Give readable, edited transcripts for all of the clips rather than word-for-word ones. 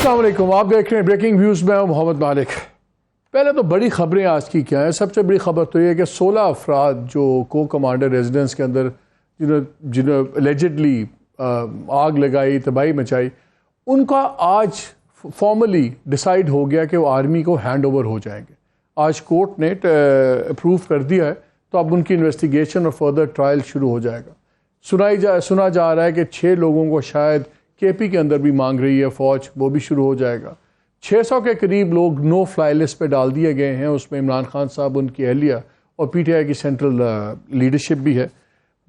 السلام علیکم، آپ دیکھ رہے ہیں بریکنگ ویوز میں ہوں محمد مالک۔ پہلے تو بڑی خبریں آج کی کیا ہیں؟ سب سے بڑی خبر تو یہ ہے کہ 16 افراد جو کو کمانڈر ریزیڈنس کے اندر جنہوں الیجڈلی آگ لگائی، تباہی مچائی، ان کا آج فارملی ڈیسائیڈ ہو گیا کہ وہ آرمی کو ہینڈ اوور ہو جائیں گے۔ آج کورٹ نے اپروو کر دیا ہے، تو اب ان کی انویسٹیگیشن اور فردر ٹرائل شروع ہو جائے گا۔ سنا جا رہا ہے کہ 6 لوگوں کو شاید کے پی کے اندر بھی مانگ رہی ہے فوج، وہ بھی شروع ہو جائے گا۔ 600 کے قریب لوگ نو فلائی لسٹ پہ ڈال دیے گئے ہیں، اس میں عمران خان صاحب، ان کی اہلیہ اور پی ٹی آئی کی سینٹرل لیڈرشپ بھی ہے۔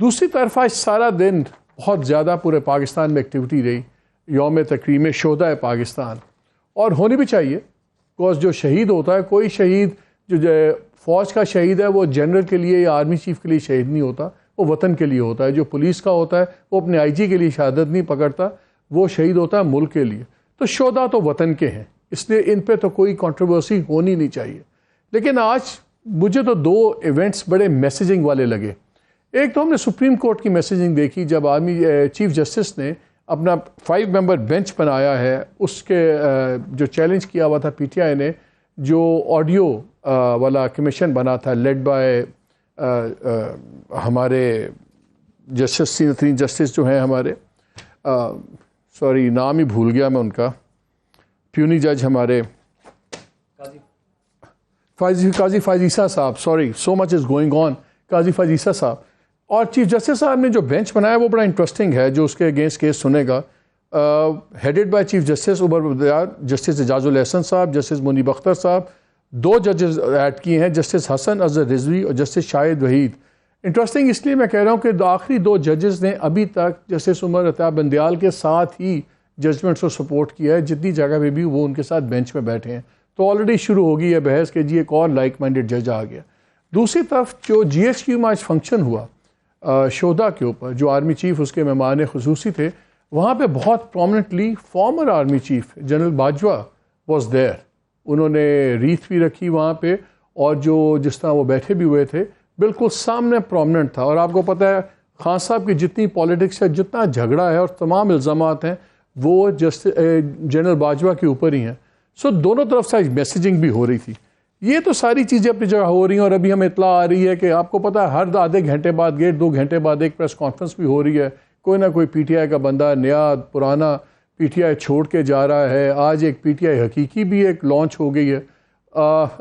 دوسری طرف آج سارا دن بہت زیادہ پورے پاکستان میں ایکٹیویٹی رہی، یوم تکریم شہدائے پاکستان، اور ہونی بھی چاہیے، بیکاز جو شہید ہوتا ہے، کوئی شہید جو فوج کا شہید ہے وہ جنرل کے لیے یا آرمی چیف کے لیے شہید نہیں ہوتا، وہ وطن کے لیے ہوتا ہے۔ جو پولیس کا ہوتا ہے وہ اپنے آئی جی کے لیے شہادت نہیں پکڑتا، وہ شہید ہوتا ہے ملک کے لیے۔ تو شہداء تو وطن کے ہیں، اس لیے ان پہ تو کوئی کنٹروورسی ہونی نہیں چاہیے۔ لیکن آج مجھے تو 2 ایونٹس بڑے میسیجنگ والے لگے۔ ایک تو ہم نے سپریم کورٹ کی میسیجنگ دیکھی جب آرمی چیف جسٹس نے اپنا 5 ممبر بینچ بنایا ہے، اس کے جو چیلنج کیا ہوا تھا پی ٹی آئی نے، جو آڈیو والا کمیشن بنا تھا لیڈ بائی ہمارے جسٹس، سینئر جسٹس جو ہیں ہمارے، سوری نام ہی بھول گیا میں ان کا، پیونی جج ہمارے قاضی فائز صاحب، sorry so much is going on, قاضی فائز صاحب اور چیف جسٹس صاحب نے جو بینچ بنایا وہ بڑا انٹرسٹنگ ہے، جو اس کے اگینسٹ کیس سنے گا، headed by chief justice Umar Bakhtiar, justice Ijaz ul Ahsan صاحب، جسٹس منیب اختر صاحب، 2 ججز ایڈ کیے ہیں، جسٹس حسن اظہر رضوی اور جسٹس شاہد وحید۔ انٹرسٹنگ اس لیے میں کہہ رہا ہوں کہ آخری 2 ججز نے ابھی تک جسٹس عمر عطیہ بندیال کے ساتھ ہی ججمنٹس کو سپورٹ کیا ہے، جتنی جگہ پہ بھی وہ ان کے ساتھ بینچ میں بیٹھے ہیں۔ تو آلریڈی شروع ہو گئی ہے بحث کہ جی ایک اور لائک مائنڈڈ جج آ گیا۔ دوسری طرف جو جی ایس کیو میں آج فنکشن ہوا شہداء کے اوپر، جو آرمی چیف اس کے مہمان خصوصی تھے، وہاں پہ بہت prominently former army chief general Bajwa was there. انہوں نے ریت بھی رکھی وہاں پہ، اور جو جس طرح وہ بیٹھے بھی ہوئے تھے بالکل سامنے پرومننٹ تھا۔ اور آپ کو پتہ ہے خان صاحب کی جتنی پالیٹکس ہے، جتنا جھگڑا ہے اور تمام الزامات ہیں، وہ جنرل باجوہ کے اوپر ہی ہیں۔ سو دونوں طرف سے میسیجنگ بھی ہو رہی تھی۔ یہ تو ساری چیزیں اپنی جگہ ہو رہی ہیں، اور ابھی ہمیں اطلاع آ رہی ہے کہ آپ کو پتہ ہے ہر آدھے گھنٹے بعد 1.5-2 گھنٹے بعد ایک پریس کانفرنس بھی ہو رہی ہے، کوئی نہ کوئی پی ٹی آئی کا بندہ نیا پرانا پی ٹی آئی چھوڑ کے جا رہا ہے۔ آج ایک پی ٹی آئی حقیقی بھی ایک لانچ ہو گئی ہے۔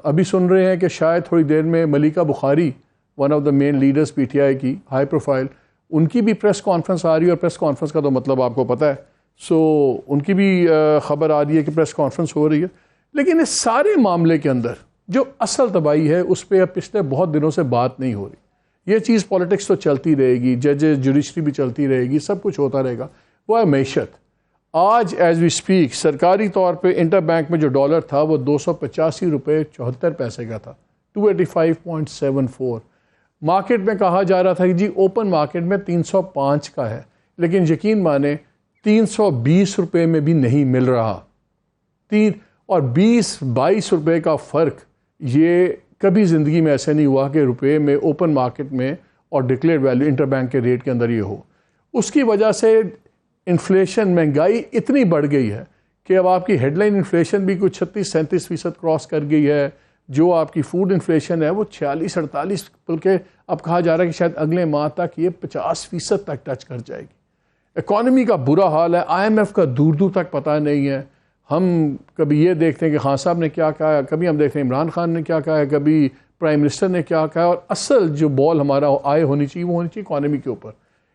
ابھی سن رہے ہیں کہ شاید تھوڑی دیر میں Malika Bukhari, one of the main leaders P T I کی، ہائی پروفائل، ان کی بھی پریس کانفرنس آ رہی ہے، اور پریس کانفرنس کا تو مطلب آپ کو پتہ ہے، سو ان کی بھی خبر آ رہی ہے کہ پریس کانفرنس ہو رہی ہے۔ لیکن اس سارے معاملے کے اندر جو اصل تباہی ہے اس پہ اب پچھلے بہت دنوں سے بات نہیں ہو رہی۔ یہ چیز پالیٹکس تو چلتی رہے گی، ججز جوڈیشری بھی چلتی رہے گی، سب کچھ ہوتا رہے گا، وہ ہے معیشت۔ آج ایز وی اسپیک سرکاری طور پہ انٹر بینک میں جو ڈالر تھا وہ 285 روپے 74 پیسے کا تھا، 285.74۔ مارکیٹ میں کہا جا رہا تھا کہ جی اوپن مارکیٹ میں 305 کا ہے، لیکن یقین مانیں 320 روپے میں بھی نہیں مل رہا۔ 20-22 روپے کا فرق، یہ کبھی زندگی میں ایسے نہیں ہوا کہ روپے میں اوپن مارکیٹ میں اور ڈکلیئر ویلیو انٹر بینک کے ریٹ کے اندر یہ ہو۔ اس کی وجہ سے انفلیشن، مہنگائی اتنی بڑھ گئی ہے کہ اب آپ کی ہیڈ لائن انفلیشن بھی کچھ 36-37% کراس کر گئی ہے۔ جو آپ کی فوڈ انفلیشن ہے وہ 46-48، بلکہ اب کہا جا رہا ہے کہ شاید اگلے ماہ تک یہ 50% تک ٹچ کر جائے گی۔ اکانومی کا برا حال ہے، آئی ایم ایف کا دور دور تک پتہ نہیں ہے۔ ہم کبھی یہ دیکھتے ہیں کہ خان صاحب نے کیا کہا ہے، کبھی ہم دیکھتے ہیں عمران خان نے کیا کہا ہے، کبھی پرائم منسٹر نے کیا کہا ہے، اور اصل جو بال ہمارا آئے ہونی چاہیے وہ ہونی چاہیے اکانومی کے اوپر۔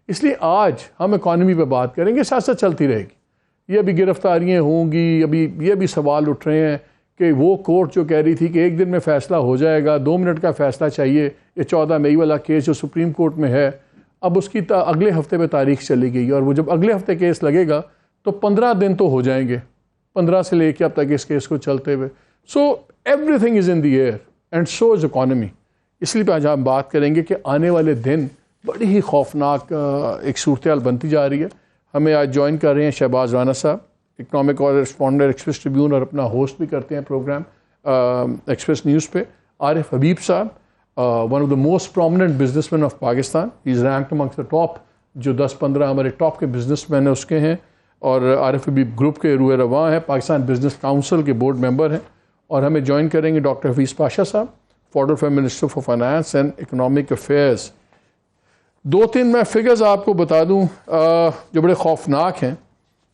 اس لیے آج ہم اکانومی پہ بات کریں گے، ساتھ ساتھ چلتی رہے گی۔ یہ ابھی گرفتاریاں ہوں گی، ابھی یہ بھی سوال اٹھ رہے ہیں کہ وہ کورٹ جو کہہ رہی تھی کہ 1 دن میں فیصلہ ہو جائے گا، 2 منٹ کا فیصلہ چاہیے، یہ 14 مئی والا کیس جو سپریم کورٹ میں ہے، اب اس کی اگلے ہفتے پہ تاریخ چلی گئی، اور وہ جب اگلے ہفتے کیس لگے گا تو 15 دن تو ہو جائیں گے، 15 سے لے کے اب تک اس کیس کو چلتے ہوئے۔ So everything is in the air and so is economy. اس لیے آج ہم بات کریں گے کہ آنے والے دن بڑی ہی خوفناک ایک صورتحال بنتی جا رہی ہے۔ ہمیں آج جوائن کر رہے ہیں شہباز رانا صاحب، اکنامک کورسپونڈنٹ ایکسپریس ٹریبیون، اور اپنا ہوسٹ بھی کرتے ہیں پروگرام ایکسپریس نیوز پہ۔ عارف حبیب صاحب، one of the most prominent business man of Pakistan, he is ranked amongst the top, جو 10-15 ہمارے ٹاپ کے بزنس مین ہیں اس کے ہیں۔ اور RFB گروپ کے روح رواں ہیں, پاکستان بزنس کاؤنسل کے بورڈ ممبر ہیں, اور ہمیں جوائن کریں گے ڈاکٹر حفیظ پاشا صاحب, فارڈر فیئر minister for finance and economic affairs. 2-3 میں فگرز آپ کو بتا دوں جو بڑے خوفناک ہیں.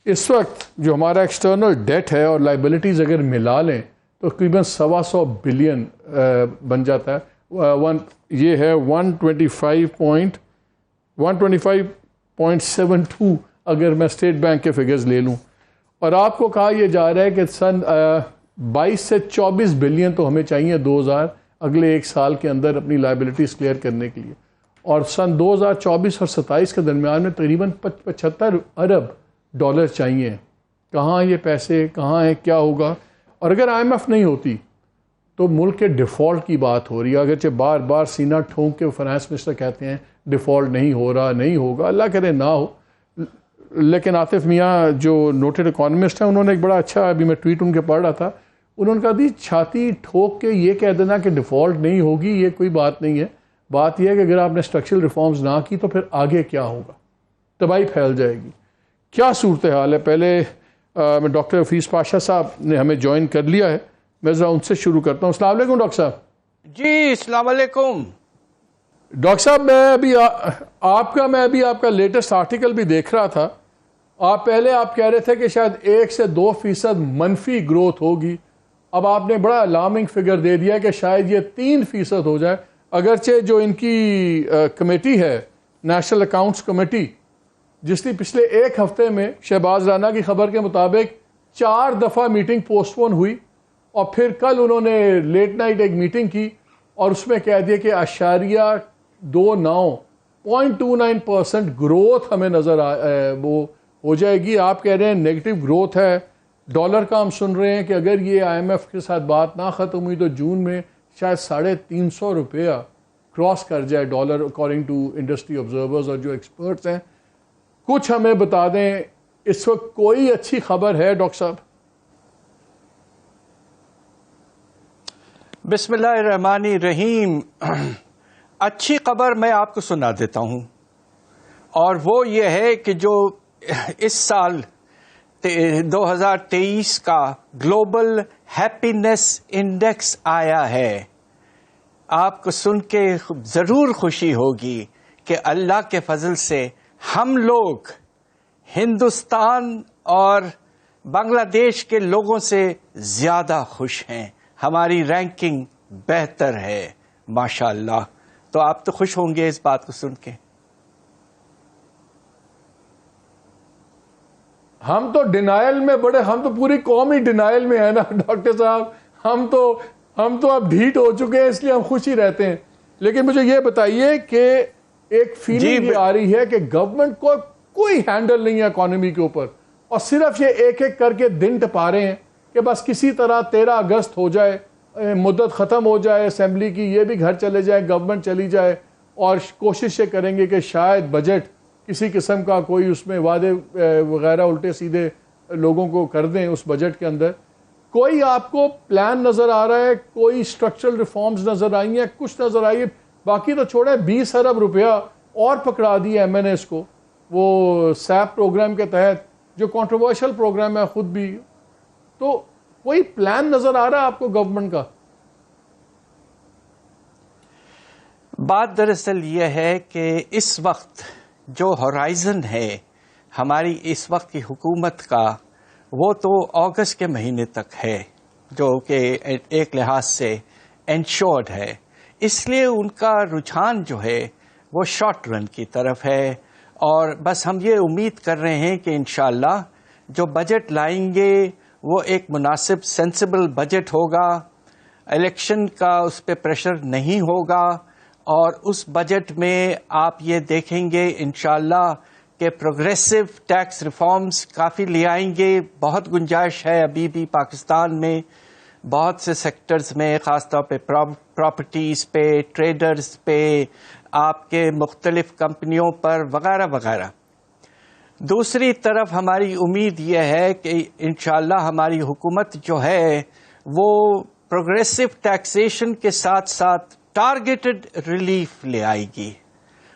اس وقت جو ہمارا ایکسٹرنل ڈیٹ ہے اور لائبلٹیز اگر ملا لیں تو تقریباً 125 بلین بن جاتا ہے. یہ ہے 125.72 اگر میں اسٹیٹ بینک کے فگرز لے لوں. اور آپ کو کہا یہ جا رہا ہے کہ سن 22 سے 24 بلین تو ہمیں چاہیے 2000 اگلے 1 سال کے اندر اپنی لائبلٹیز کلیئر کرنے کے لیے, اور سن 2024 اور 27 کے درمیان میں تقریباً 75 ارب ڈالر چاہیے. کہاں یہ پیسے کہاں ہیں, کیا ہوگا؟ اور اگر IMF نہیں ہوتی تو ملک کے ڈیفالٹ کی بات ہو رہی ہے. اگرچہ بار بار سینہ ٹھونک کے فائنانس منسٹر کہتے ہیں ڈیفالٹ نہیں ہو رہا, نہیں ہوگا, اللہ کرے نہ ہو. لیکن عاطف میاں جو نوٹڈ اکانومسٹ ہیں, انہوں نے ایک بڑا اچھا, ابھی میں ٹویٹ ان کے پڑھ رہا تھا, انہوں نے کہا دی چھاتی ٹھوک کے یہ کہہ دینا کہ ڈیفالٹ نہیں ہوگی یہ کوئی بات نہیں ہے. بات یہ ہے کہ اگر آپ نے اسٹرکچرل ریفارمز نہ کی تو پھر آگے کیا ہوگا, تباہی پھیل جائے گی. کیا صورتحال ہے؟ پہلے میں ڈاکٹر حفیظ پاشا صاحب نے ہمیں جوائن کر لیا ہے, میں ذرا ان سے شروع کرتا ہوں. السلام علیکم ڈاکٹر صاحب. جی السلام علیکم. ڈاکٹر صاحب میں ابھی آپ کا لیٹسٹ آرٹیکل بھی دیکھ رہا تھا. پہلے آپ کہہ رہے تھے کہ شاید 1 سے 2% منفی گروتھ ہوگی, اب آپ نے بڑا الارمنگ فگر دے دیا کہ شاید یہ 3% ہو جائے. اگرچہ جو ان کی کمیٹی ہے نیشنل اکاؤنٹس کمیٹی, جس نے پچھلے 1 ہفتے میں شہباز رانا کی خبر کے مطابق 4 دفعہ میٹنگ پوسٹ پون ہوئی, اور پھر کل انہوں نے لیٹ نائٹ ایک میٹنگ کی اور اس میں کہہ دیا کہ 0.29% گروتھ ہمیں نظر وہ ہو جائے گی. آپ کہہ رہے ہیں نیگیٹو گروتھ ہے. ڈالر کا ہم سن رہے ہیں کہ اگر یہ IMF کے ساتھ بات نہ ختم ہوئی تو جون میں شاید 350 روپیہ کراس کر جائے dollar, according to industry observers اور جو ایکسپرٹس ہیں. کچھ ہمیں بتا دیں اس وقت کوئی اچھی خبر ہے ڈاکٹر صاحب؟ بسم اللہ الرحمن الرحیم. اچھی خبر میں آپ کو سنا دیتا ہوں, اور وہ یہ ہے کہ جو اس سال 2023 کا گلوبل ہیپینس انڈیکس آیا ہے, آپ کو سن کے ضرور خوشی ہوگی کہ اللہ کے فضل سے ہم لوگ ہندوستان اور بنگلہ دیش کے لوگوں سے زیادہ خوش ہیں. ہماری رینکنگ بہتر ہے ماشاء اللہ. تو آپ تو خوش ہوں گے اس بات کو سن کے. ہم تو ڈینائل میں ہم تو پوری قوم ہی ڈینائل میں ہے نا ڈاکٹر صاحب. ہم تو اب ڈھیٹ ہو چکے ہیں, اس لیے ہم خوش ہی رہتے ہیں. لیکن مجھے یہ بتائیے کہ ایک فیلنگ یہ آ رہی ہے کہ گورنمنٹ کو کوئی ہینڈل نہیں ہے اکانومی کے اوپر, اور صرف یہ ایک کر کے دن ٹپا رہے ہیں کہ بس کسی طرح 13 اگست ہو جائے, مدت ختم ہو جائے اسمبلی کی, یہ بھی گھر چلے جائے, گورنمنٹ چلی جائے, اور کوشش یہ کریں گے کہ شاید بجٹ کسی قسم کا کوئی اس میں وعدے وغیرہ الٹے سیدھے لوگوں کو کر دیں اس بجٹ کے اندر. کوئی آپ کو پلان نظر آ رہا ہے؟ کوئی اسٹرکچرل ریفارمز نظر آئی ہیں؟ کچھ نظر آئی ہے؟ باقی تو چھوڑیں, 20 ارب روپیہ اور پکڑا دیا MNS کو وہ سیپ پروگرام کے تحت, جو کنٹروورشل پروگرام ہے خود بھی. تو کوئی پلان نظر آ رہا ہے آپ کو گورنمنٹ کا؟ بات دراصل یہ ہے کہ اس وقت جو ہورائزن ہے ہماری اس وقت کی حکومت کا, وہ تو اگست کے مہینے تک ہے, جو کہ ایک لحاظ سے انشورڈ ہے. اس لیے ان کا رجحان جو ہے وہ شارٹ رن کی طرف ہے, اور بس ہم یہ امید کر رہے ہیں کہ انشاءاللہ جو بجٹ لائیں گے وہ ایک مناسب سینسیبل بجٹ ہوگا, الیکشن کا اس پہ پریشر نہیں ہوگا, اور اس بجٹ میں آپ یہ دیکھیں گے انشاءاللہ کہ پروگریسو ٹیکس ریفارمز کافی لے آئیں گے. بہت گنجائش ہے ابھی بھی پاکستان میں بہت سے سیکٹرز میں, خاص طور پہ پراپرٹیز پہ, ٹریڈرز پہ, آپ کے مختلف کمپنیوں پر وغیرہ وغیرہ. دوسری طرف ہماری امید یہ ہے کہ انشاءاللہ ہماری حکومت جو ہے وہ پروگریسو ٹیکسیشن کے ساتھ ساتھ ٹارگیٹڈ ریلیف لے آئے گی,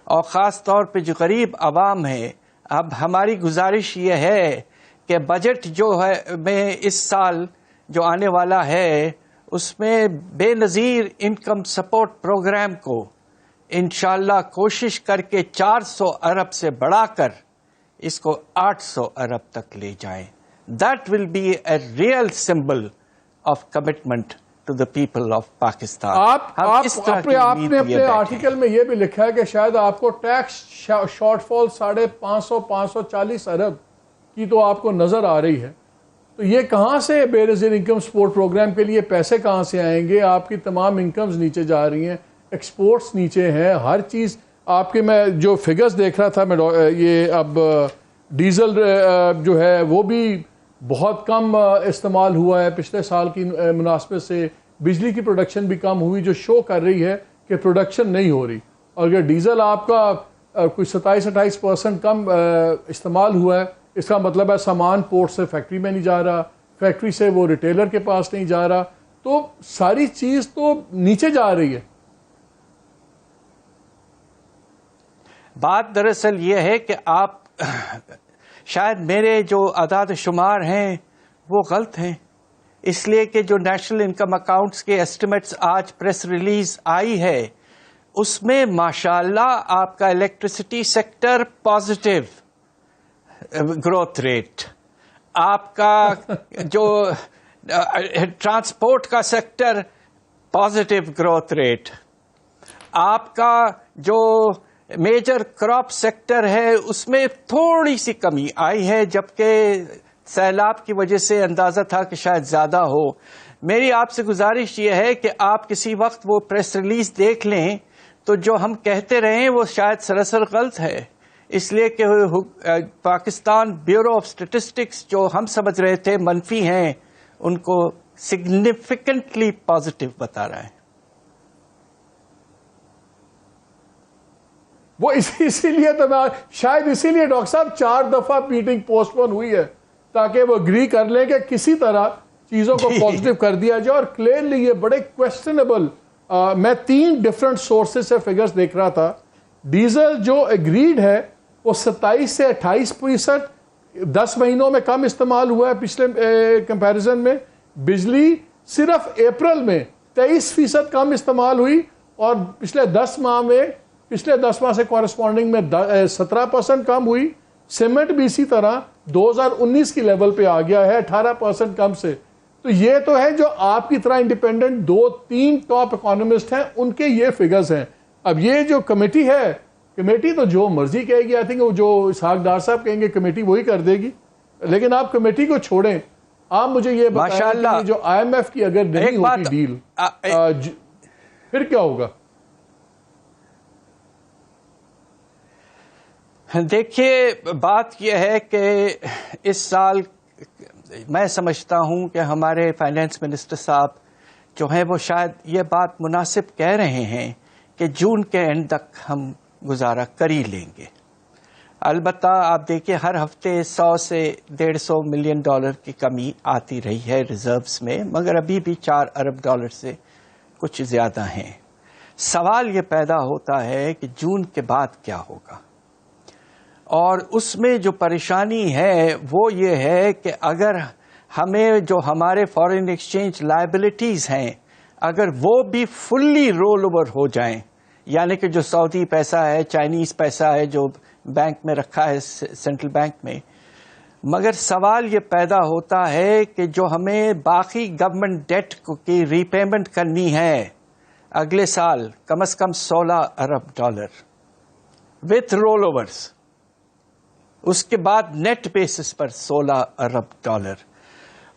اور خاص طور پہ جو غریب عوام ہے, اب ہماری گزارش یہ ہے کہ بجٹ جو ہے میں اس سال جو آنے والا ہے اس میں بے نظیر انکم سپورٹ پروگرام کو انشاءاللہ کوشش کر کے 400 ارب سے بڑھا کر اس کو 800 ارب تک لے جائیں. That will be a real symbol of commitment to the people of Pakistan. آپ نے اپنے آرٹیکل میں یہ بھی لکھا ہے کہ شاید آپ کو ٹیکس شارٹ فال 540 ارب کی تو آپ کو نظر آ رہی ہے. تو یہ کہاں سے بے نظیر انکم سپورٹ پروگرام کے لیے پیسے کہاں سے آئیں گے؟ آپ کی تمام انکمز نیچے جا رہی ہیں, ایکسپورٹس نیچے ہیں, ہر چیز آپ کے. میں جو فگرز دیکھ رہا تھا میں یہ اب ڈیزل جو ہے وہ بھی بہت کم استعمال ہوا ہے پچھلے سال کی مناسبت سے. بجلی کی پروڈکشن بھی کم ہوئی جو شو کر رہی ہے کہ پروڈکشن نہیں ہو رہی. اور اگر ڈیزل آپ کا کوئی 27-28% کم استعمال ہوا ہے, اس کا مطلب ہے سامان پورٹ سے فیکٹری میں نہیں جا رہا, فیکٹری سے وہ ریٹیلر کے پاس نہیں جا رہا, تو ساری چیز تو نیچے جا رہی ہے. بات دراصل یہ ہے کہ آپ شاید میرے جو اعداد و شمار ہیں وہ غلط ہیں, اس لیے کہ جو نیشنل انکم اکاؤنٹس کے ایسٹیمیٹس آج پریس ریلیز آئی ہے اس میں ماشاءاللہ آپ کا electricity sector positive growth rate, آپ کا جو ٹرانسپورٹ کا سیکٹر پازیٹیو گروتھ ریٹ, آپ کا جو میجر کراپ سیکٹر ہے اس میں تھوڑی سی کمی آئی ہے, جبکہ سیلاب کی وجہ سے اندازہ تھا کہ شاید زیادہ ہو. میری آپ سے گزارش یہ ہے کہ آپ کسی وقت وہ پریس ریلیز دیکھ لیں تو جو ہم کہتے رہے وہ شاید سراسر غلط ہے, اس لیے کہ پاکستان بیورو آف اسٹیٹسٹکس جو ہم سمجھ رہے تھے منفی ہیں ان کو سگنیفیکنٹلی پازیٹیو بتا رہا ہے. وہ اسی لیے تو شاید اسی لیے ڈاکٹر صاحب 4 دفعہ میٹنگ پوسٹ پون ہوئی ہے تاکہ وہ اگری کر لیں کہ کسی طرح چیزوں کو پازیٹیو کر دیا جائے. اور کلیئرلی یہ بڑے کویسچنیبل, میں 3 ڈفرنٹ سورسز سے فگرز دیکھ رہا تھا. ڈیزل جو اگریڈ ہے وہ 27 سے 28% 10 مہینوں میں کم استعمال ہوا ہے پچھلے کمپیریزن میں. بجلی صرف اپریل میں 23% کم استعمال ہوئی, اور پچھلے 10 ماہ سے کورسپونڈنگ میں 17% کم ہوئی. سیمنٹ بھی اسی طرح 2019 کی لیول پہ آ گیا ہے 18% کم سے. تو یہ تو ہے جو آپ کی طرح انڈیپینڈنٹ 2-3 ٹاپ اکانومسٹ ہیں ان کے یہ فگرز ہیں. اب یہ جو کمیٹی ہے, کمیٹی تو جو مرضی کہے گی, آئی تھنک وہ جو اسحاق ڈار صاحب کہیں گے کمیٹی وہی کر دے گی. لیکن آپ کمیٹی کو چھوڑیں, آپ مجھے یہ بتائیں کہ جو IMF کی اگر نہیں ہوتی ڈیل پھر کیا ہوگا؟ دیکھیے بات یہ ہے کہ اس سال میں سمجھتا ہوں کہ ہمارے فائنانس منسٹر صاحب جو ہیں وہ شاید یہ بات مناسب کہہ رہے ہیں کہ جون کے اینڈ تک ہم گزارا کر ہی لیں گے. البتہ آپ دیکھیے ہر ہفتے 100 سے 150 ملین ڈالر کی کمی آتی رہی ہے ریزروز میں, مگر ابھی بھی 4 ارب ڈالر سے کچھ زیادہ ہیں. سوال یہ پیدا ہوتا ہے کہ جون کے بعد کیا ہوگا, اور اس میں جو پریشانی ہے وہ یہ ہے کہ اگر ہمیں جو ہمارے فارن ایکسچینج لائبلٹیز ہیں اگر وہ بھی فلی رول اوور ہو جائیں, یعنی کہ جو سعودی پیسہ ہے, چائنیز پیسہ ہے جو بینک میں رکھا ہے سینٹرل بینک میں, مگر سوال یہ پیدا ہوتا ہے کہ جو ہمیں باقی گورنمنٹ ڈیٹ کی ری پیمنٹ کرنی ہے اگلے سال کم از کم 16 ارب ڈالر وتھ رول اوورز, اس کے بعد نیٹ بیسس پر 16 ارب ڈالر,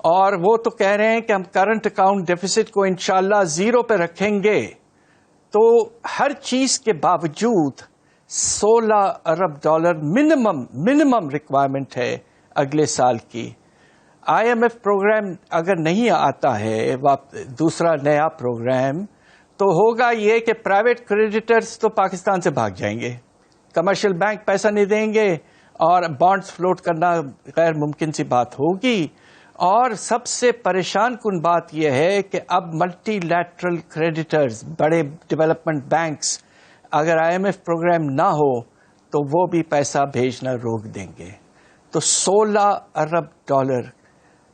اور وہ تو کہہ رہے ہیں کہ ہم کرنٹ اکاؤنٹ ڈیفیسٹ کو انشاءاللہ 0 پہ رکھیں گے. تو ہر چیز کے باوجود 16 ارب ڈالر منیمم ریکوائرمنٹ ہے اگلے سال کی. IMF پروگرام اگر نہیں آتا ہے دوسرا نیا پروگرام, تو ہوگا یہ کہ پرائیویٹ کریڈیٹرز تو پاکستان سے بھاگ جائیں گے, کمرشل بینک پیسہ نہیں دیں گے, اور بانڈز فلوٹ کرنا غیر ممکن سی بات ہوگی. اور سب سے پریشان کن بات یہ ہے کہ اب ملٹی لیٹرل کریڈیٹرز, بڑے ڈیولپمنٹ بینکس, اگر IMF پروگرام نہ ہو تو وہ بھی پیسہ بھیجنا روک دیں گے. تو $16 ارب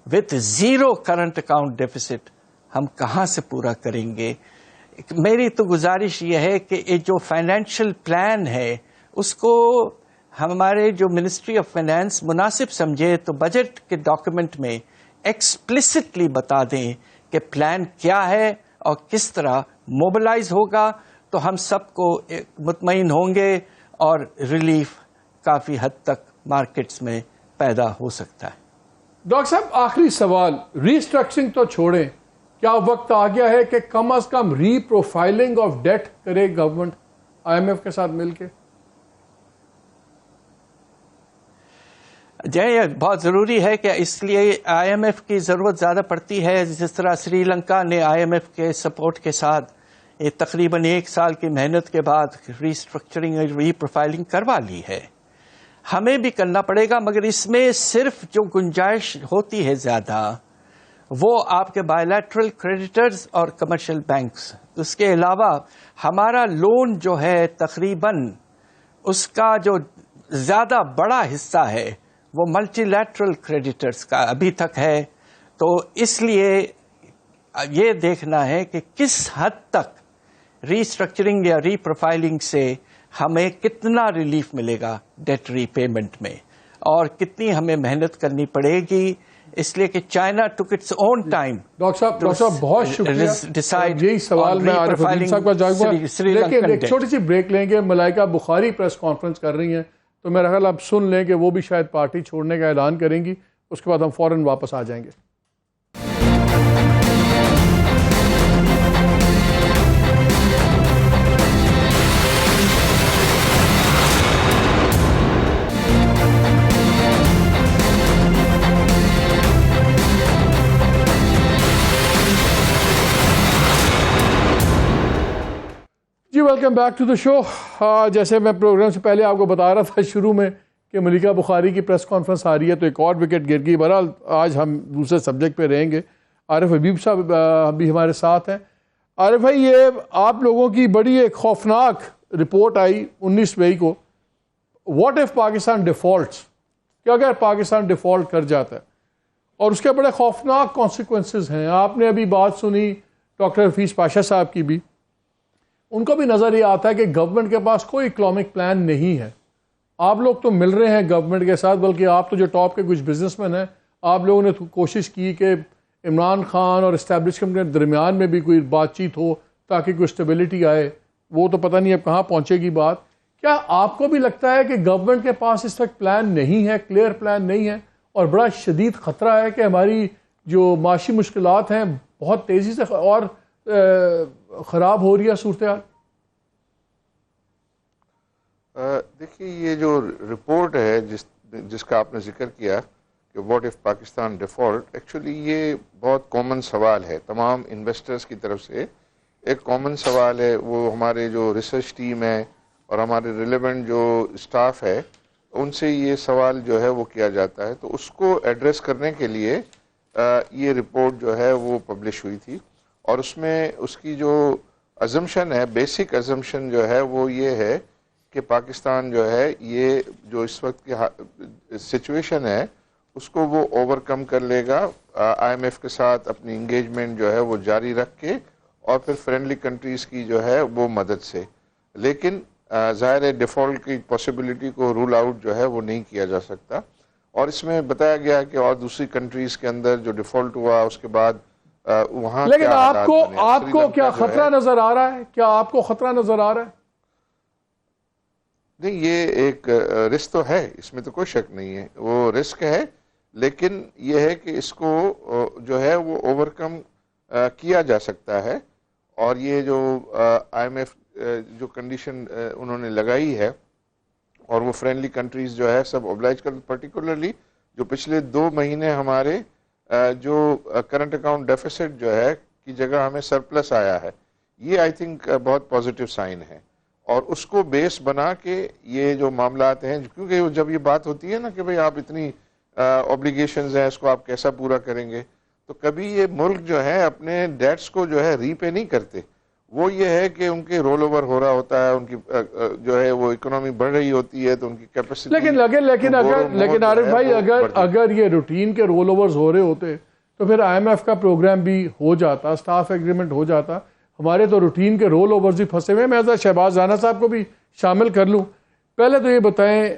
with zero current account deficit ہم کہاں سے پورا کریں گے؟ میری تو گزارش یہ ہے کہ یہ جو فائنینشیل پلان ہے اس کو ہمارے جو منسٹری آف فائنانس مناسب سمجھے تو بجٹ کے ڈاکیومنٹ میں ایکسپلسٹلی بتا دیں کہ پلان کیا ہے اور کس طرح موبلائز ہوگا، تو ہم سب کو مطمئن ہوں گے اور ریلیف کافی حد تک مارکیٹس میں پیدا ہو سکتا ہے۔ ڈاکٹر صاحب آخری سوال، ری اسٹرکچرنگ تو چھوڑیں، کیا وقت آ گیا ہے کہ کم از کم ری پروفائلنگ آف ڈیٹ کرے گورنمنٹ آئی ایم ایف کے ساتھ مل کے؟ یہ بہت ضروری ہے کہ اس لیے آئی ایم ایف کی ضرورت زیادہ پڑتی ہے، جس طرح سری لنکا نے آئی ایم ایف کے سپورٹ کے ساتھ یہ تقریباً 1 سال کی محنت کے بعد ری اسٹرکچرنگ ری پروفائلنگ کروا لی ہے۔ ہمیں بھی کرنا پڑے گا، مگر اس میں صرف جو گنجائش ہوتی ہے زیادہ وہ آپ کے بائیلیٹرل کریڈیٹرز اور کمرشل بینکس، اس کے علاوہ ہمارا لون جو ہے تقریباً اس کا جو زیادہ بڑا حصہ ہے وہ ملٹی لیٹرل کریڈیٹرز کا ابھی تک ہے، تو اس لیے یہ دیکھنا ہے کہ کس حد تک ری اسٹرکچرنگ یا ری پروفائلنگ سے ہمیں کتنا ریلیف ملے گا ڈیٹ ری پیمنٹ میں، اور کتنی ہمیں محنت کرنی پڑے گی، اس لیے کہ چائنا ٹک اٹس اون ٹائم۔ ڈاکٹر صاحب بہت شکریہ، یہی سوال میں عارف الدین صاحب کا جواب گا، لیکن ایک چھوٹی سی بریک لیں گے۔ ملائکہ بخاری پریس کانفرنس کر رہی ہیں، تو میرا خیال آپ سن لیں کہ وہ بھی شاید پارٹی چھوڑنے کا اعلان کریں گی، اس کے بعد ہم فوراً واپس آ جائیں گے۔ جی ویلکم بیک ٹو دا شو۔ جیسے میں پروگرام سے پہلے آپ کو بتا رہا تھا شروع میں کہ ملکہ بخاری کی پریس کانفرنس آ رہی ہے، تو ایک اور وکٹ گر گئی۔ بہرحال آج ہم دوسرے سبجیکٹ پہ رہیں گے۔ عارف حبیب صاحب بھی ہمارے ساتھ ہیں۔ عارف بھائی، یہ آپ لوگوں کی بڑی ایک خوفناک رپورٹ آئی 19 مئی کو، واٹ ایف پاکستان ڈیفالٹس، کہ اگر پاکستان ڈیفالٹ کر جاتا ہے، اور اس کے بڑے خوفناک کانسیکوینسز ہیں۔ آپ نے ابھی بات سنی ڈاکٹر حفیظ پاشا صاحب کی بھی، ان کو بھی نظر یہ آتا ہے کہ گورنمنٹ کے پاس کوئی اکنامک پلان نہیں ہے۔ آپ لوگ تو مل رہے ہیں گورنمنٹ کے ساتھ، بلکہ آپ تو جو ٹاپ کے کچھ بزنس مین ہیں، آپ لوگوں نے کوشش کی کہ عمران خان اور اسٹیبلشمنٹ کے درمیان میں بھی کوئی بات چیت ہو تاکہ کوئی اسٹیبلٹی آئے۔ وہ تو پتہ نہیں اب کہاں پہنچے گی بات۔ کیا آپ کو بھی لگتا ہے کہ گورنمنٹ کے پاس اس وقت پلان نہیں ہے، کلیئر پلان نہیں ہے، اور بڑا شدید خطرہ ہے کہ ہماری جو معاشی مشکلات ہیں بہت تیزی سے اور خراب ہو رہی ہے صورتحال؟ دیکھیے، یہ جو رپورٹ ہے جس کا آپ نے ذکر کیا کہ what if Pakistan default, actually یہ بہت کامن سوال ہے تمام انویسٹرز کی طرف سے، ایک کامن سوال ہے۔ وہ ہمارے جو ریسرچ ٹیم ہے اور ہمارے ریلیونٹ جو اسٹاف ہے ان سے یہ سوال جو ہے وہ کیا جاتا ہے، تو اس کو ایڈریس کرنے کے لیے یہ رپورٹ جو ہے وہ پبلش ہوئی تھی، اور اس میں اس کی جو ازمپشن ہے، بیسک ازمپشن جو ہے وہ یہ ہے کہ پاکستان جو ہے یہ جو اس وقت کی سچویشن ہے اس کو وہ اوور کم کر لے گا، آئی ایم ایف کے ساتھ اپنی انگیجمنٹ جو ہے وہ جاری رکھ کے، اور پھر فرینڈلی کنٹریز کی جو ہے وہ مدد سے۔ لیکن ظاہر ہے ڈیفالٹ کی پاسبلٹی کو رول آؤٹ جو ہے وہ نہیں کیا جا سکتا، اور اس میں بتایا گیا کہ اور دوسری کنٹریز کے اندر جو ڈیفالٹ ہوا اس کے بعد وہاں لیکن آپ کو کیا خطرہ نظر آ رہا ہے؟ کیا آپ کو خطرہ نظر آ رہا ہے؟ نہیں، یہ ایک رسک تو ہے، اس میں تو کوئی شک نہیں ہے، وہ رسک ہے، لیکن یہ ہے کہ اس کو جو ہے وہ اوور کم کیا جا سکتا ہے، اور یہ جو آئی ایم ایف جو کنڈیشن انہوں نے لگائی ہے، اور وہ فرینڈلی کنٹریز جو ہے سب اوبلائج کر، پرٹیکولرلی جو پچھلے 2 مہینے ہمارے جو کرنٹ اکاؤنٹ ڈیفیسٹ جو ہے کی جگہ ہمیں سرپلس آیا ہے، یہ آئی تھنک بہت پازیٹیو سائن ہے، اور اس کو بیس بنا کے یہ جو معاملات ہیں، کیونکہ جب یہ بات ہوتی ہے نا کہ بھئی آپ اتنی اوبلیگیشنز ہیں، اس کو آپ کیسا پورا کریں گے، تو کبھی یہ ملک جو ہے اپنے ڈیٹس کو جو ہے ری پے نہیں کرتے، وہ یہ ہے کہ ان کے رول اوور ہو رہا ہوتا ہے, ان کی جو ہے وہ اکنامی بڑھ رہی ہوتی ہے تو ان کی کیپیسٹی. لیکن عارف بھائی اگر یہ روٹین کے رول اوورز ہو رہے ہوتے تو پھر آئی ایم ایف کا پروگرام بھی ہو جاتا, سٹاف ایگریمنٹ ہو جاتا. ہمارے تو روٹین کے رول اوورز ہی پھنسے ہوئے. میں شہباز رانا صاحب کو بھی شامل کر لوں. پہلے تو یہ بتائیں,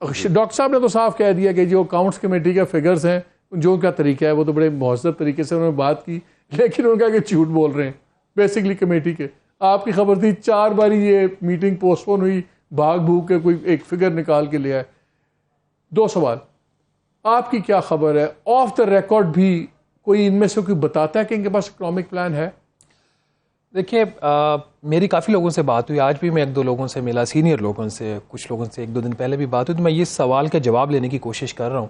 ڈاکٹر صاحب نے تو صاف کہہ دیا کہ جو اکاؤنٹس کمیٹی کے فگرز ہیں جو ان کا طریقہ ہے وہ تو بڑے مہذب طریقے سے انہوں نے بات کی, لیکن ان کا کہ جھوٹ بول رہے ہیں بیسکلی کمیٹی کے. آپ کی خبر تھی 4 باری یہ میٹنگ پوسٹ پون ہوئی, بھاگ بھوگ کے کوئی ایک فگر نکال کے لے آئے. 2 سوال, آپ کی کیا خبر ہے آف دا ریکارڈ بھی کوئی ان میں سے کوئی بتاتا ہے کہ ان کے پاس اکنامک پلان ہے؟ دیکھیے میری کافی لوگوں سے بات ہوئی, آج بھی میں 1-2 لوگوں سے ملا, سینئر لوگوں سے, کچھ لوگوں سے 1-2 دن پہلے بھی بات ہوئی. تو میں یہ سوال کا جواب لینے کی کوشش کر رہا ہوں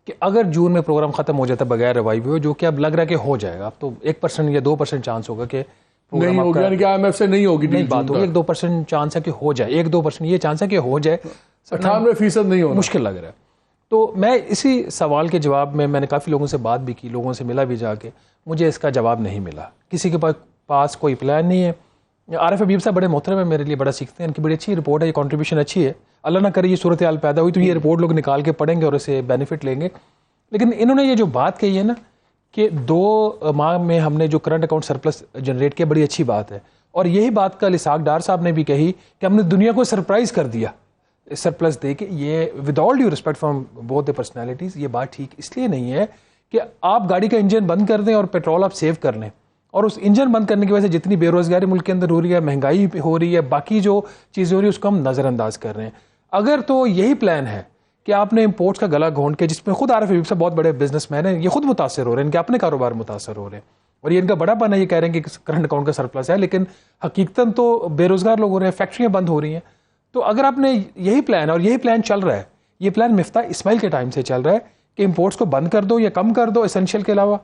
کہ اگر جون میں پروگرام ختم ہو جاتا بغیر ریوائیو, جو کہ اب لگ رہا ہے کہ ہو جائے گا, اب تو 1% یا 2% چانس ہوگا کہ نہیں ہوگی, یعنی کہ آئی ایم ایف سے نہیں ہوگی, نہیں بات ہوگی, 1-2% چانس ہے کہ ہو جائے, 1-2% یہ چانس ہے کہ ہو جائے, 98% نہیں ہوگا, مشکل لگ رہا ہے. تو میں اسی سوال کے جواب میں نے کافی لوگوں سے بات بھی کی, لوگوں سے ملا بھی جا کے, مجھے اس کا جواب نہیں ملا. کسی کے پاس کوئی پلان نہیں ہے. عارف حبیب صاحب بڑے محترم ہیں, میرے لیے بڑا سیکھتے ہیں, ان کی بڑی اچھی رپورٹ ہے, یہ کنٹریبیوشن اچھی ہے. اللہ نہ کرے یہ صورتحال پیدا ہوئی تو یہ رپورٹ لوگ نکال کے پڑھیں گے اور اسے بینیفٹ لیں گے. لیکن انہوں نے یہ جو بات کہی ہے نا کہ 2 ماہ میں ہم نے جو کرنٹ اکاؤنٹ سرپلس جنریٹ کیا, بڑی اچھی بات ہے. اور یہی بات کل اسحاق ڈار صاحب نے بھی کہی کہ ہم نے دنیا کو سرپرائز کر دیا سرپلس دے کے. یہ with all due respect from both the personalities, یہ بات ٹھیک اس لیے نہیں ہے کہ آپ گاڑی کا انجن بند کر دیں اور پیٹرول آپ سیو کر لیں, اور اس انجن بند کرنے کی وجہ سے جتنی بے روزگاری ملک کے اندر ہو رہی ہے, مہنگائی ہو رہی ہے, باقی جو چیزیں ہو رہی ہے اس کو ہم نظر انداز کر رہے ہیں. اگر تو یہی پلان ہے کہ آپ نے امپورٹس کا گلا گھونٹ کے, جس میں خود عارف حبیب صاحب بہت بڑے بزنس مین ہیں, یہ خود متاثر ہو رہے ہیں, ان کے اپنے کاروبار متاثر ہو رہے ہیں, اور یہ ان کا بڑا پن ہے, یہ کہہ رہے ہیں کہ کرنٹ اکاؤنٹ کا سرپلس ہے, لیکن حقیقتاً تو بے روزگار لوگ ہو رہے ہیں, فیکٹریاں بند ہو رہی ہیں. تو اگر آپ نے یہی پلان, اور یہی پلان چل رہا ہے, یہ پلان مفتاح اسماعیل کے ٹائم سے چل رہا ہے کہ امپورٹس کو بند کر دو یا کم کر دو اسینشیل کے علاوہ.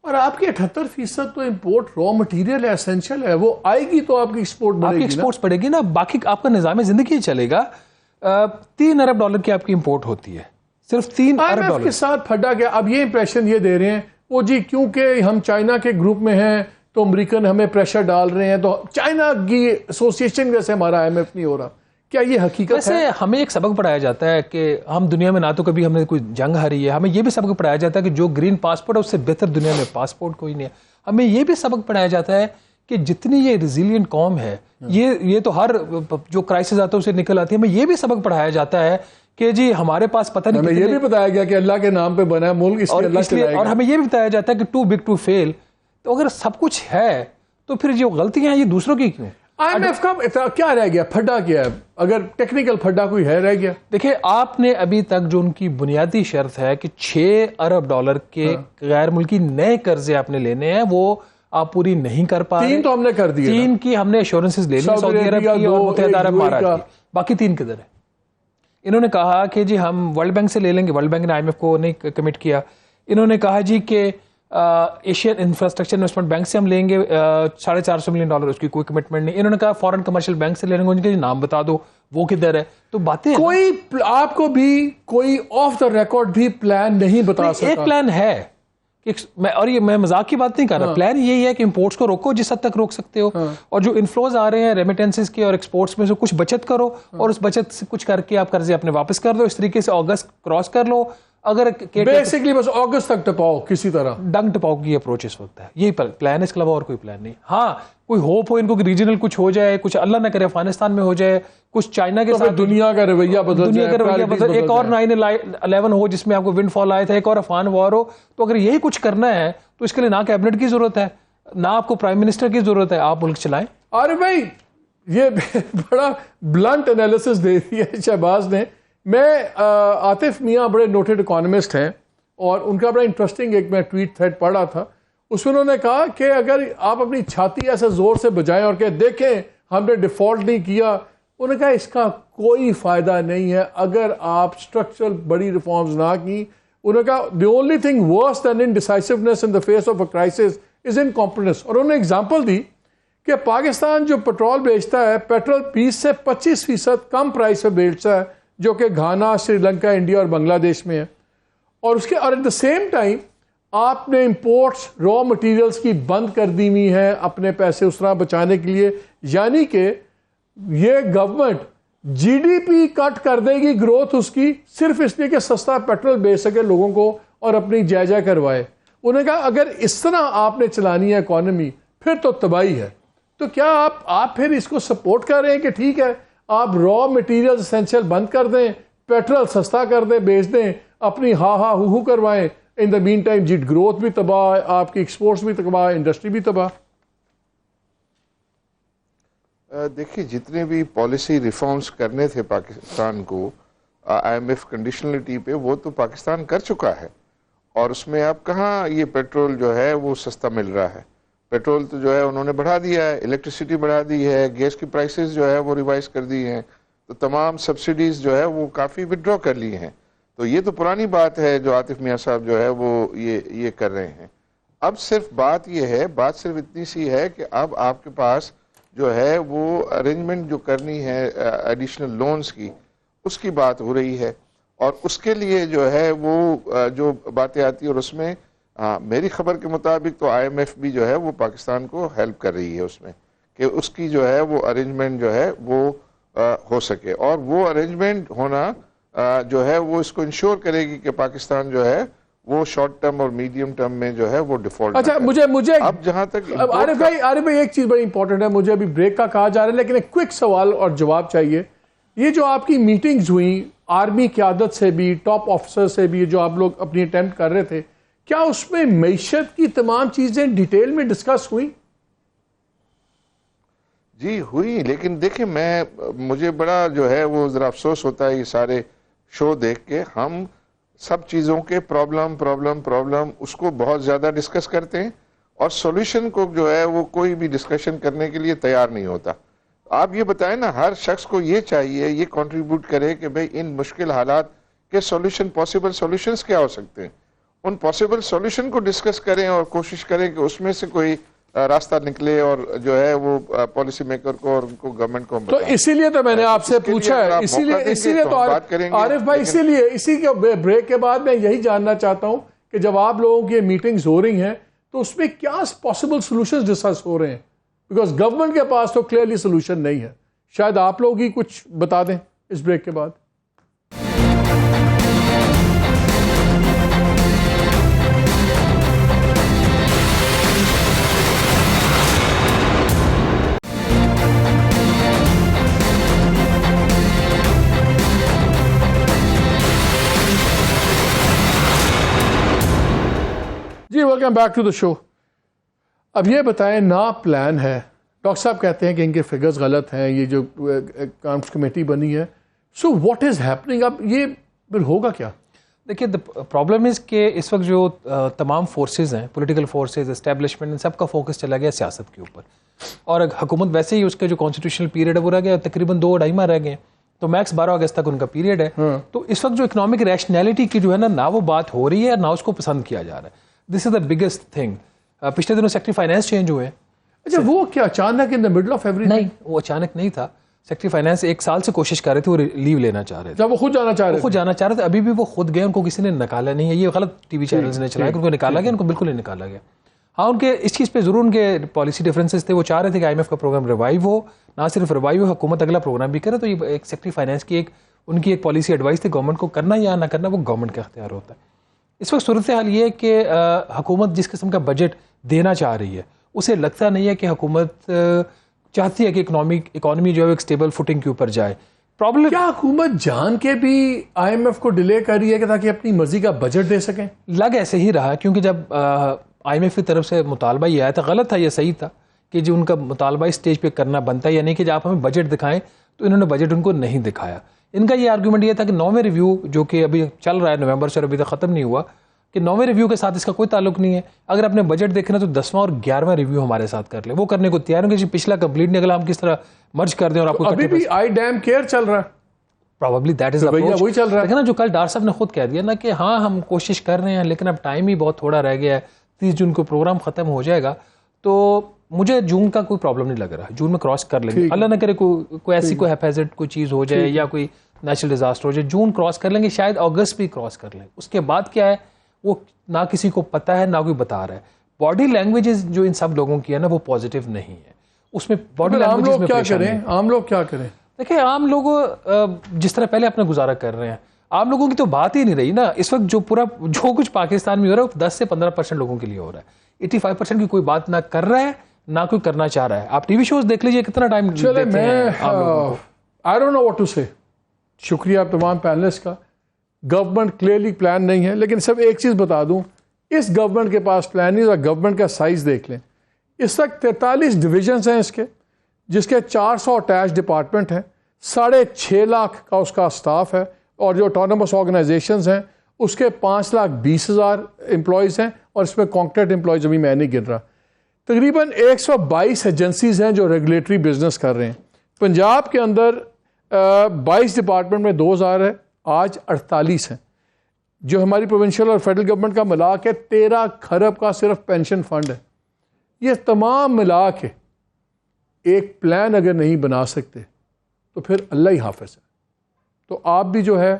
اور آپ کی 78% تو امپورٹ را مٹیریل ہے, اسینشیل ہے, وہ آئے گی تو آپ کی ایکسپورٹ بڑھے گی, آپ کی ایکسپورٹس بڑھے گی نا, باقی آپ کا نظام زندگی چلے گا. $3 ارب کی آپ کی امپورٹ ہوتی ہے, صرف $3 ارب کے ساتھ پھڈا گیا. اب یہ امپریشن یہ دے رہے ہیں وہ جی کیونکہ ہم چائنا کے گروپ میں ہیں تو امریکن ہمیں پریشر ڈال رہے ہیں, تو چائنا کی ایسوسیشن جیسے ہمارا آئی ایم ایف نہیں ہو رہا. کیا یہ حقیقت ویسے ہے؟ ہمیں ایک سبق پڑھایا جاتا ہے کہ ہم دنیا میں نہ تو کبھی ہم نے کوئی جنگ ہاری ہے, ہمیں یہ بھی سبق پڑھایا جاتا ہے کہ جو گرین پاسپورٹ ہے اس سے بہتر دنیا میں پاسپورٹ کوئی نہیں ہے. ہمیں یہ بھی سبق پڑھایا جاتا ہے کہ جتنی یہ ریزیلینٹ قوم ہے, یہ تو ہر جو کرائسس آتا ہے اسے نکل آتی ہے. ہمیں یہ بھی سبق پڑھایا جاتا ہے کہ جی ہمارے پاس پتہ نہیں, ہمیں یہ بھی بتایا گیا کہ اللہ کے نام پہ بنا ہے ملک, اس لیے اللہ چلائے گا, اور ہمیں یہ بھی بتایا جاتا ہے کہ ٹو بگ ٹو فیل. تو اگر سب کچھ ہے تو پھر جو غلطیاں ہیں یہ دوسروں کی کیوں؟ آئی ایم ایف کا کیا رہ گیا, پھڈا کیا ہے, اگر ٹیکنیکل پھڈا کوئی ہے رہ گیا؟ دیکھیں آپ نے ابھی تک جو ان کی بنیادی شرط ہے کہ $6 ارب کے غیر ملکی نئے قرضے آپ نے لینے ہیں, وہ آپ پوری نہیں کر پا رہے. 3 تو ہم نے کر دیے, 3 کی ہم نے ایشورنسز لے لی, سعودی عرب کی اور متحدہ عرب امارات کی, باقی 3 کدھر ہے؟ انہوں نے کہا کہ جی ہم ورلڈ بینک سے لے لیں گے, ورلڈ بینک نے آئی ایم ایف کو نہیں کمٹ کیا. انہوں نے کہا جی کہ ایشین انفراسٹرکچر انویسٹمنٹ بینک سے ہم لیں گے $450 ملین, اس کی کوئی کمٹمنٹ نہیں. انہوں نے کہا فورن کمرشل بینک سے لے لیں گے, ان کے نام بتا دو وہ کدھر ہے. تو باتیں کوئی آپ کو بھی کوئی آف دا ریکارڈ بھی پلان نہیں بتا سکتا. ایک پلان ہے اور یہ میں مذاق کی بات نہیں کر رہا, پلان یہی ہے کہ امپورٹس کو روکو جس حد تک روک سکتے ہو, اور جو انفلوز آ رہے ہیں ریمیٹنسز کے اور ایکسپورٹس میں سے کچھ بچت کرو, اور اس بچت سے کچھ کر کے آپ قرضے اپنے واپس کر دو. اس طریقے سے اگست کراس کر لو. اگر بیسکلی بس اگست تک ٹپاؤ, کسی طرح ڈنگ ٹپاؤ کی اپروچز ہوتا ہے, یہی پلان ہے, اس کے علاوہ اور کوئی پلان نہیں. ہاں کوئی ہوپ ہو ان کو کہ ریجنل کچھ ہو جائے, کچھ اللہ نہ کرے افغانستان میں ہو جائے, کچھ چائنا کے ساتھ دنیا کا رویہ بدل جائے, ایک اور 9/11 ہو جس میں آپ کو ونڈ فال آیا تھا, ایک اور افغان وار ہو. تو اگر یہی کچھ کرنا ہے تو اس کے لیے نہ کیبنٹ کی ضرورت ہے, نہ آپ کو پرائم منسٹر کی ضرورت ہے, آپ ملک چلائیں. ارے بھائی یہ بڑا بلنٹ انالیسس دے دیا شہباز نے. میں عاطف میاں بڑے نوٹڈ اکانومسٹ ہیں, اور ان کا بڑا انٹرسٹنگ ایک میں ٹویٹ تھریڈ پڑھ رہا تھا, اس میں انہوں نے کہا کہ اگر آپ اپنی چھاتی ایسے زور سے بجائیں اور کہ دیکھیں ہم نے ڈیفالٹ نہیں کیا, انہوں نے کہا اس کا کوئی فائدہ نہیں ہے اگر آپ اسٹرکچرل بڑی ریفارمز نہ کی. انہوں نے کہا the only thing worse than indecisiveness in the face of a crisis is incompetence. اور انہوں نے اگزامپل دی کہ پاکستان جو پیٹرول بیچتا ہے, پیٹرول 20 سے 25% کم پرائس پہ بیچتا ہے, جو کہ گھانا, سری لنکا, انڈیا اور بنگلہ دیش میں ہے. اور اس کے اور ایٹ دا سیم ٹائم آپ نے امپورٹس را مٹیریلز کی بند کر دی ہوئی ہیں اپنے پیسے اس طرح بچانے کے لیے, یعنی کہ یہ گورنمنٹ جی ڈی پی کٹ کر دے گی گروتھ اس کی صرف اس لیے کہ سستا پیٹرول بیچ سکے لوگوں کو اور اپنی جائزہ کروائے. انہوں نے کہا اگر اس طرح آپ نے چلانی ہے اکانومی پھر تو تباہی ہے. تو کیا آپ پھر اس کو سپورٹ کر رہے ہیں کہ ٹھیک ہے آپ را مٹیریل اسینشیل بند کر دیں, پیٹرول سستا کر دیں, بیچ دیں, اپنی ہا ہو کروائیں, ان دا مین ٹائم جی گروتھ بھی تباہ, آپ کی ایکسپورٹس بھی تباہ, انڈسٹری بھی تباہ. دیکھیے جتنے بھی پالیسی ریفارمز کرنے تھے پاکستان کو آئی ایم ایف کنڈیشنلٹی پہ, وہ تو پاکستان کر چکا ہے, اور اس میں اب کہاں یہ پیٹرول جو ہے وہ سستا مل رہا ہے. پیٹرول تو جو ہے انہوں نے بڑھا دیا ہے, الیکٹریسٹی بڑھا دی ہے, گیس کی پرائسز جو ہے وہ ریوائز کر دی ہیں, تو تمام سبسڈیز جو ہے وہ کافی وڈرا کر لی ہیں. تو یہ تو پرانی بات ہے جو عاطف میاں صاحب جو ہے وہ یہ کر رہے ہیں. اب صرف بات یہ ہے, بات صرف اتنی سی ہے کہ اب آپ کے پاس جو ہے وہ ارینجمنٹ جو کرنی ہے ایڈیشنل لونز کی, اس کی بات ہو رہی ہے, اور اس کے لیے جو ہے وہ جو باتیں آتی ہیں, اور اس میں میری خبر کے مطابق تو آئی ایم ایف بھی جو ہے وہ پاکستان کو ہیلپ کر رہی ہے اس میں, کہ اس کی جو ہے وہ ارینجمنٹ جو ہے وہ ہو سکے, اور وہ ارینجمنٹ ہونا جو ہے وہ اس کو انشور کرے گی کہ پاکستان جو ہے وہ شارٹ ٹرم اور میڈیم ٹرم میں جو ہے وہ ڈیفالٹ. اچھا مجھے اب جہاں تک عارف بھائی ایک چیز بڑی امپورٹنٹ ہے, مجھے ابھی بریک کا کہا جا رہا ہے لیکن ایک کوئک سوال اور جواب چاہیے. یہ جو آپ کی میٹنگز ہوئیں آرمی قیادت سے بھی, ٹاپ آفیسر سے بھی, جو آپ لوگ اپنی اٹیمپٹ کر رہے تھے, کیا اس میں معیشت کی تمام چیزیں ڈیٹیل میں ڈسکس ہوئی؟ جی ہوئی, لیکن دیکھیں مجھے بڑا جو ہے وہ ذرا افسوس ہوتا ہے یہ سارے شو دیکھ کے. ہم سب چیزوں کے پرابلم اس کو بہت زیادہ ڈسکس کرتے ہیں, اور سولوشن کو جو ہے وہ کوئی بھی ڈسکشن کرنے کے لیے تیار نہیں ہوتا. آپ یہ بتائیں نا, ہر شخص کو یہ چاہیے, یہ کنٹریبیوٹ کرے کہ بھئی ان مشکل حالات کے سولوشن, پاسبل سولوشنز کیا ہو سکتے ہیں, ان پاسبل سولوشن کو ڈسکس کریں اور کوشش کریں کہ اس میں سے کوئی راستہ نکلے, اور جو ہے وہ پالیسی میکر کو اور ان کو گورنمنٹ کو تو اسی لیے تو میں نے آپ سے پوچھا ہے, اسی لیے تو عارف بھائی اسی کے بریک کے بعد میں یہی جاننا چاہتا ہوں کہ جب آپ لوگوں کی میٹنگز ہو رہی ہیں تو اس میں کیا پاسبل سولوشنز ڈسکس ہو رہے ہیں, بیکاز گورنمنٹ کے پاس تو کلیئرلی سولوشن نہیں ہے. شاید آپ لوگ ہی کچھ بتا دیں اس بریک کے بعد. جی ویلکم بیک ٹو دا شو. اب یہ بتائیں, نا پلان ہے, ڈاکٹر صاحب کہتے ہیں کہ ان کے فگرز غلط ہیں, یہ جو اکاؤنٹس کمیٹی بنی ہے, سو واٹ از ہیپننگ, اب یہ پھر ہوگا کیا؟ دیکھیے پرابلم از کہ اس وقت جو تمام فورسز ہیں, پولیٹیکل فورسز, اسٹیبلشمنٹ, ان سب کا فوکس چلا گیا سیاست کے اوپر, اور حکومت ویسے ہی اس کے جو کانسٹیٹیوشنل پیریڈ ہے وہ رہ گیا تقریباً 2-2.5 ماہ رہ گئے, تو میکس 12 اگست تک ان کا پیریڈ ہے. تو اس وقت جو اکنامک ریشنلٹی کی جو ہے نہ وہ بات ہو رہی ہے, نہ اس کو پسند کیا جا رہا ہے. دس از دا بگیسٹ تھنگ. پچھلے دنوں سیکٹری فائنانس چینج ہوئے. اچھا وہ کیا اچانک ان دا مڈل آف ایوری؟ نہیں, وہ اچانک نہیں تھا. سیکٹری فائنانس 1 سال سے کوشش کر رہے تھے, وہ لیو لینا چاہ رہے تھے, جب وہ خود جانا چاہ رہے تھے. ابھی بھی وہ خود گئے, ان کو کسی نے نکالا نہیں ہے. یہ غلط ٹی وی چینلز نے چلایا کہ ان کو نکالا گیا, ان کو بالکل نہیں نکالا گیا. ہاں ان کے اس چیز پہ ضرور ان کے پالیسی ڈفرینسز تھے. وہ چاہ رہے تھے کہ آئی ایم ایف کا پروگرام ریوائیو ہو, نہ صرف ریوائیو ہو, حکومت اگلا پروگرام بھی کرے. تو یہ ایک سیکٹری فائنانس کی ان کی ایک پالیسی ایڈوائس تھی گورنمنٹ کو, کرنا یا نہ کرنا وہ گورنمنٹ کا اختیار ہوتا ہے. اس وقت صورتحال یہ ہے کہ حکومت جس قسم کا بجٹ دینا چاہ رہی ہے, اسے لگتا نہیں ہے کہ حکومت چاہتی ہے کہ اکانومی جو ہے ایک اسٹیبل فوٹنگ کے اوپر جائے. پرابلم کیا حکومت جان کے بھی آئی ایم ایف کو ڈیلے کر رہی ہے کہ تاکہ اپنی مرضی کا بجٹ دے سکیں؟ لگ ایسے ہی رہا, کیونکہ جب آئی ایم ایف کی طرف سے مطالبہ یہ آیا تھا, غلط تھا یا صحیح تھا, کہ جو ان کا مطالبہ اس اسٹیج پہ کرنا بنتا ہے یا نہیں کہ جب آپ ہمیں بجٹ دکھائیں, تو انہوں نے بجٹ ان کو نہیں دکھایا. ان کا یہ آرگومنٹ یہ تھا کہ 9ویں ریویو جو کہ ابھی چل رہا ہے نومبر سے, ابھی تک ختم نہیں ہوا, کہ 9ویں ریویو کے ساتھ اس کا کوئی تعلق نہیں ہے. اگر آپ نے بجٹ دیکھنا تو 10واں اور 11واں ریویو ہمارے ساتھ کر لیں, وہ کرنے کو تیار ہوں کہ پچھلا کمپلیٹ نہیں, اگلا ہم کس طرح مرج کر دیں. اور آپ کو ابھی بھی آئی ڈیم کیئر چل رہا ہے, پروبیبلی دیٹ از وہی چل رہا ہے. لیکن نا جو کل ڈار صاحب نے خود کہہ دیا نا کہ ہاں ہم کوشش کر رہے ہیں, لیکن اب ٹائم ہی بہت تھوڑا رہ گیا ہے, 30 جون کو پروگرام ختم ہو جائے گا. تو مجھے جون کا کوئی پرابلم نہیں لگ رہا, جون میں کراس کر لیں گے, اللہ نہ کرے کوئی ایسی کوئی ہیپیزٹ کوئی چیز ہو جائے یا کوئی نیچرل ڈیزاسٹر ہو جائے, جون کراس کر لیں گے, شاید اگست بھی کراس کر لیں. اس کے بعد کیا ہے وہ نہ کسی کو پتہ ہے نہ کوئی بتا رہا ہے. باڈی لینگویجز جو ان سب لوگوں کی ہے نا وہ پازیٹیو نہیں ہے. اس میں باڈی لینگویجز میں پریشانی ہے. عام لوگ کیا کریں؟ دیکھیں عام لوگ جس طرح پہلے اپنا گزارا کر رہے ہیں, عام لوگوں کی تو بات ہی نہیں رہی نا. اس وقت جو کچھ پاکستان میں ہو رہا ہے وہ 10 سے 15% لوگوں کے لیے ہو رہا ہے. 85% کی کوئی بات نہ کر رہا ہے نہ کوئی کرنا چاہ رہا ہے. آپ ٹی وی شوز دیکھ لیجئے کتنا ٹائم چلے میں I don't know what to say. شکریہ تمام پینلسٹ کا. گورنمنٹ کلیئرلی پلان نہیں ہے, لیکن صرف ایک چیز بتا دوں, اس گورنمنٹ کے پاس پلان نہیں. اور گورنمنٹ کا سائز دیکھ لیں, اس وقت 43 ڈویژنس ہیں اس کے, جس کے 400 اٹیچ ڈپارٹمنٹ ہیں, 6.5 لاکھ کا اس کا سٹاف ہے, اور جو آٹونومس آرگنائزیشنز ہیں اس کے 5,20,000 امپلائیز ہیں, اور اس میں کانٹریکٹ امپلائیز ابھی میں نہیں گن رہا. تقریباً 122 ایجنسیز ہیں جو ریگولیٹری بزنس کر رہے ہیں. پنجاب کے اندر 22 ڈپارٹمنٹ میں 2,000 ہے, آج 48 ہیں. جو ہماری پروونشل اور فیڈرل گورنمنٹ کا ملا کے 13 کھرب کا صرف پینشن فنڈ ہے. یہ تمام ملا کے ایک پلان اگر نہیں بنا سکتے تو پھر اللہ ہی حافظ ہے. تو آپ بھی جو ہے,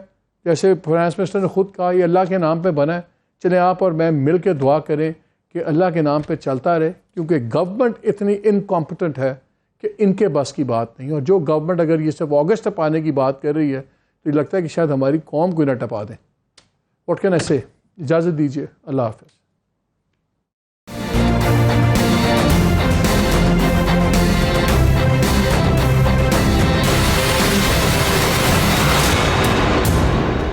جیسے فائنانس منسٹر نے خود کہا, یہ اللہ کے نام پہ بنا ہے. چلیں آپ اور میں مل کے دعا کریں کہ اللہ کے نام پہ چلتا رہے, کیونکہ گورنمنٹ اتنی انکمپٹنٹ ہے کہ ان کے بس کی بات نہیں. اور جو گورنمنٹ اگر یہ صرف اگست تک پانے کی بات کر رہی ہے تو یہ لگتا ہے کہ شاید ہماری قوم کو نہ ٹپا دیں. واٹ کین آئی سے. اجازت دیجیے, اللہ حافظ.